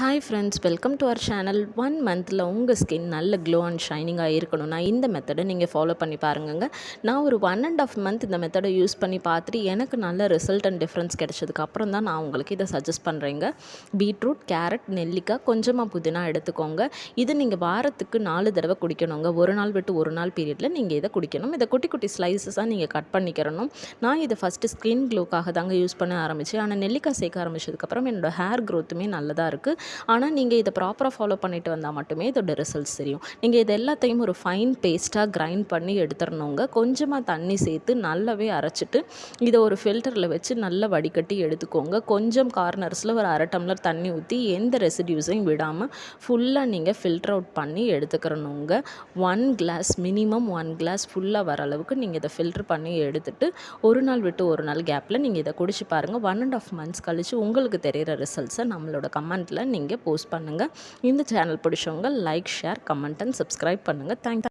Hi friends, welcome to our channel. 1 மந்தில் உங்கள் skin நல்ல க்ளோ அண்ட் ஷைனிங்காக இருக்கணும்னா இந்த மெத்தடை நீங்கள் ஃபாலோ பண்ணி பாருங்க. நான் ஒரு 1.5 மந்த் இந்த மெத்தடை யூஸ் பண்ணி பார்த்துட்டு எனக்கு நல்ல ரிசல்ட் அண்ட் டிஃப்ரென்ஸ் கிடைச்சதுக்கு அப்புறம் தான் நான் உங்களுக்கு இதை சஜஸ்ட் பண்ணுறேங்க. பீட்ரூட், கேரட், நெல்லிக்காய், கொஞ்சமாக புதினா எடுத்துக்கோங்க. இது நீங்கள் வாரத்துக்கு 4 தடவை குடிக்கணுங்க. ஒரு நாள் விட்டு ஒரு நாள் பீரியடில் நீங்கள் இதை குடிக்கணும். இதை குட்டி குட்டி ஸ்லைசஸாக நீங்கள் கட் பண்ணிக்கிறணும். நான் இதை ஃபஸ்ட்டு ஸ்கின் க்ளோக்காக தாங்க யூஸ் பண்ண ஆரம்பித்தேன். ஆனால் நெல்லிக்காய் சேர்க்க ஆரம்பித்ததுக்கப்புறம் என்னோடய ஹேர் க்ரோத்துமே நல்லதாக இருக்குது. ஆனால் நீங்கள் இதை ப்ராப்பராக ஃபாலோ பண்ணிட்டு வந்தால் மட்டுமே இதோட ரிசல்ட்ஸ் தெரியும். நீங்கள் இது எல்லாத்தையும் ஒரு ஃபைன் பேஸ்ட்டாக கிரைண்ட் பண்ணி எடுத்துடணுங்க. கொஞ்சமாக தண்ணி சேர்த்து நல்லாவே அரைச்சிட்டு இதை ஒரு ஃபில்டரில் வச்சு நல்லா வடிகட்டி எடுத்துக்கோங்க. கொஞ்சம் கார்னர்ஸில் ஒரு 1/2 டம்ளர் தண்ணி ஊற்றி எந்த ரெசிடியூஸையும் விடாமல் ஃபுல்லாக நீங்கள் ஃபில்டர் அவுட் பண்ணி எடுத்துக்கிறணுங்க. 1 கிளாஸ் மினிமம் 1 கிளாஸ் ஃபுல்லாக வர அளவுக்கு நீங்கள் இதை ஃபில்டர் பண்ணி எடுத்துகிட்டு ஒரு நாள் விட்டு ஒரு நாள் கேப்பில் நீங்கள் இதை குடிச்சு பாருங்கள். 1.5 மந்த்ஸ் கழித்து உங்களுக்கு தெரிகிற ரிசல்ட்ஸை நம்மளோட கமெண்ட்டில் நீங்கள் போஸ்ட் பண்ணுங்கள். இந்த சேனல் பிடிச்சவங்க like, share, comment and subscribe பண்ணுங்கள். தேங்க்ஸ்.